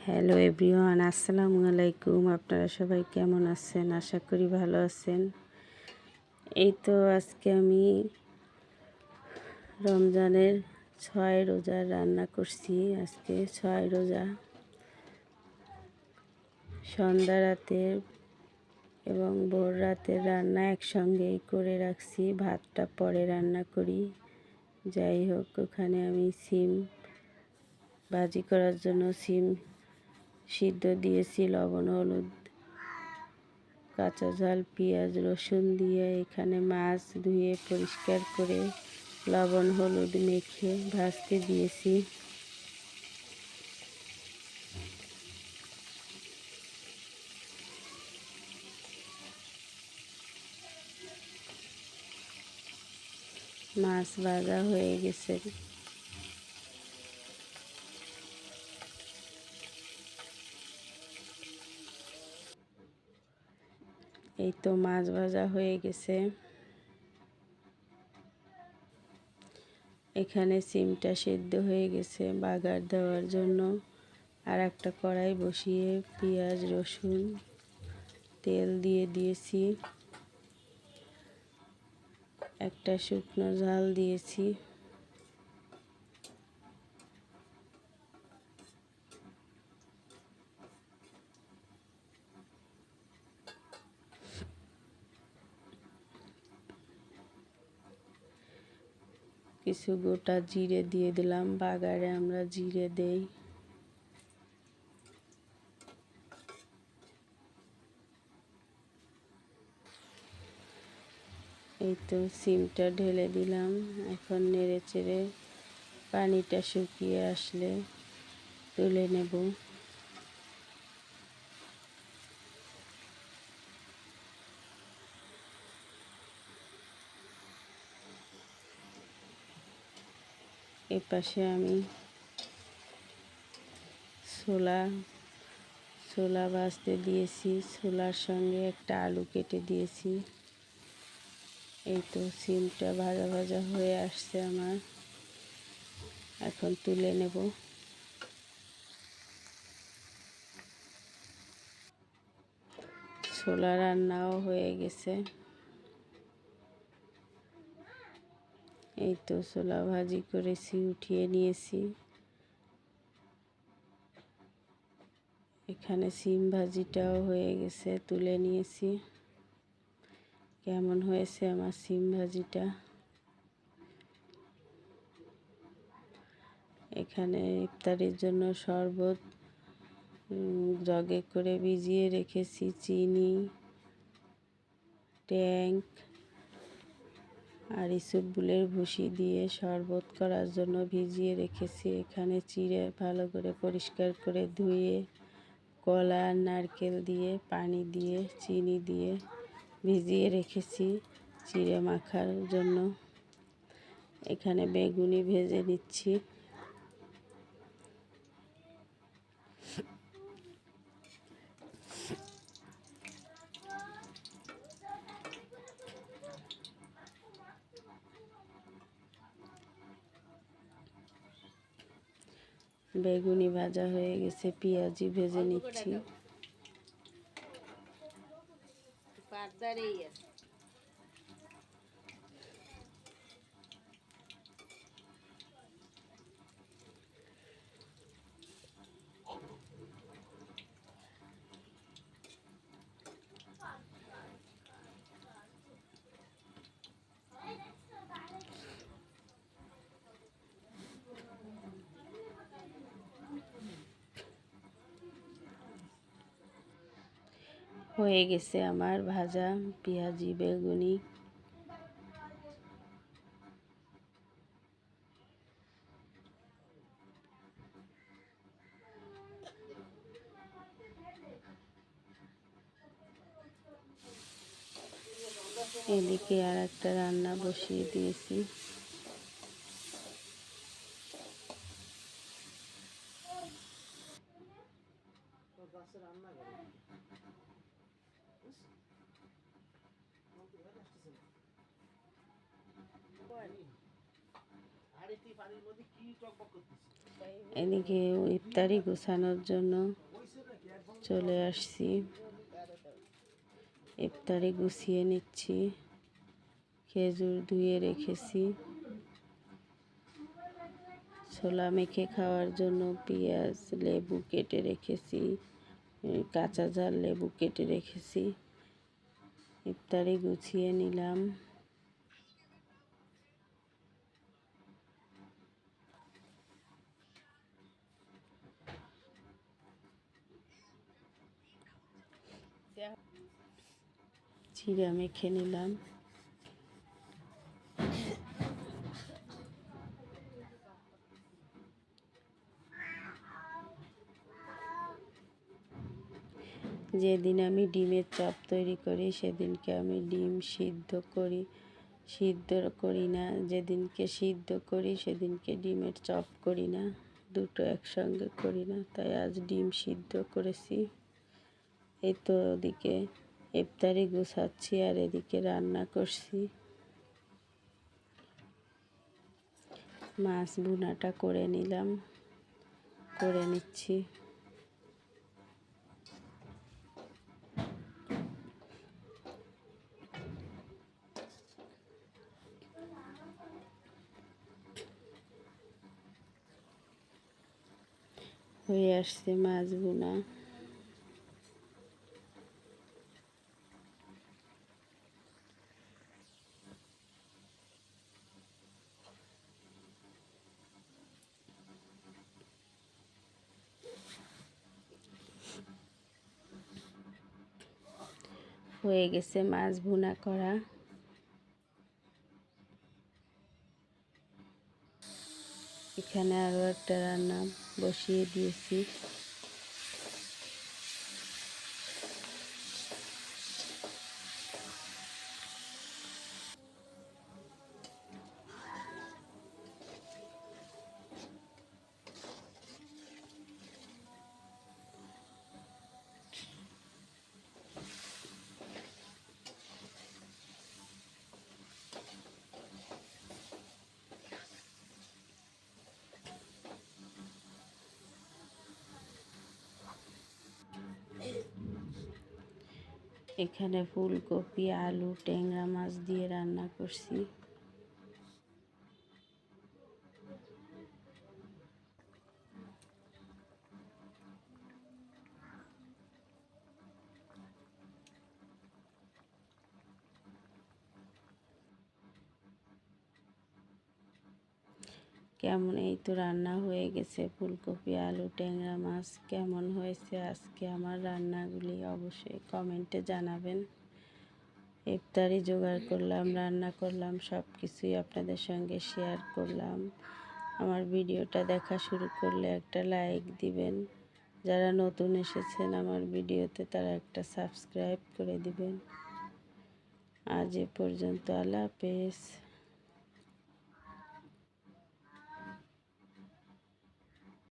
Hello everyone, আসসালামু আলাইকুম। আপনারা সবাই কেমন আছেন? আশা করি ভালো আছেন। এই তো আজকে আমি রমজানের 6 রোজার রান্না করছি। আজকে 6 রোজা, সন্ধ্যা রাতের এবং ভোর রাতের রান্না একসঙ্গেই করে রাখছি। ভাতটা পরে রান্না করি। যাই হোক, ওখানে আমি সিম ভাজি করার জন্য সিম সিদ্ধ দিয়েছি, লবণ হলুদ কাঁচা ঝাল পেঁয়াজ রসুন দিয়ে। এখানে মাছ ধুয়ে পরিষ্কার করে লবণ হলুদ মেখে ভাজতে দিয়েছি। মাছ ভাজা হয়ে গেছে। এই তো মাছ ভাজা হয়ে গেছে। এখানে সিমটা সিদ্ধ হয়ে গেছে। বাগার দেওয়ার জন্য আর একটা কড়াই বসিয়ে পেঁয়াজ রসুন তেল দিয়ে দিয়েছি। একটা শুকনো ঝাল দিয়েছি। কিছু গোটা জিরে দিয়ে দিলাম। বাগারে আমরা জিরে দেই। এই তো সিমটা ঢেলে দিলাম। এখন নেড়ে চেড়ে পানিটা শুকিয়ে আসলে তুলে নেব। এপাশে আমি ছোলা ভাজতে দিয়েছি। ছোলার সঙ্গে একটা আলু কেটে দিয়েছি। এই তো সিমটা ভাজা ভাজা হয়ে আসছে আমার। এখন তুলে নেব। ছোলা রান্নাও হয়ে গেছে। এই তো ছোলা ভাজি করেছি, উঠিয়ে নিয়েছি। এখানে সিম ভাজিটাও হয়ে গেছে, তুলে নিয়েছি। কেমন হয়েছে আমার সিম ভাজিটা? এখানে ইফতারির জন্য শরবত জগে করে ভিজিয়ে রেখেছি। চিনি, ট্যাঙ্ক আর ইসবগুলের ভুসি দিয়ে শরবত করার জন্য ভিজিয়ে রেখেছি। এখানে চিড়ে ভালো করে পরিষ্কার করে ধুয়ে কলা নারকেল দিয়ে পানি দিয়ে চিনি দিয়ে ভিজিয়ে রেখেছি চিড়ে মাখার জন্য। এখানে বেগুনি ভেজে নিচ্ছি। বেগুনি ভাজা হয়ে গেছে, পেঁয়াজি ভেজে নিচ্ছি। হয়ে গেছে আমার ভাজা পেঁয়াজি বেগুনি। এদিকে আর একটা রান্না বসিয়ে দিয়েছি। এদিকে ইফতারি গোছানোর জন্য চলে আসছি। ইফতারি গুছিয়ে নিচ্ছি। খেজুর ধুয়ে রেখেছি। ছোলা মেখে খাওয়ার জন্য পেঁয়াজ লেবু কেটে রেখেছি, কাঁচা ঝাল লেবু কেটে রেখেছি। ইফতারি গুছিয়ে নিলাম। চিড়া মেখে নিলাম। যেদিন আমি ডিমের চপ তৈরি করি সেদিনকে আমি ডিম সিদ্ধ করি না। যেদিনকে সিদ্ধ করি সেদিনকে ডিমের চপ করি না, দুটো একসঙ্গে করি না। তাই আজ ডিম সিদ্ধ করেছি। এই তো ওদিকে ইফতারি গুছাচ্ছি আর এদিকে রান্না করছি। মাছ ভুনাটা করে নিচ্ছি। হয়ে আসছে মাছ ভুনা। হয়ে গেছে মাছ ভুনা করা। এখানে আরও একটা রান্না বসিয়ে দিয়েছি। এখানে ফুলকপি আলু ট্যাংরা মাছ দিয়ে রান্না করছি। কেমন, এই তো রান্না হয়ে গেছে ফুলকপি আলু ট্যাংরা মাছ। কেমন হয়েছে আজকে আমার রান্নাগুলি অবশ্যই কমেন্টে জানাবেন। ইফতারি জোগাড় করলাম, রান্না করলাম, সব কিছুই আপনাদের সঙ্গে শেয়ার করলাম। আমার ভিডিওটা দেখা শুরু করলে একটা লাইক দিবেন। যারা নতুন এসেছেন আমার ভিডিওতে তারা একটা সাবস্ক্রাইব করে দিবেন। আজ এ পর্যন্ত, আল্লাহ হাফেজ।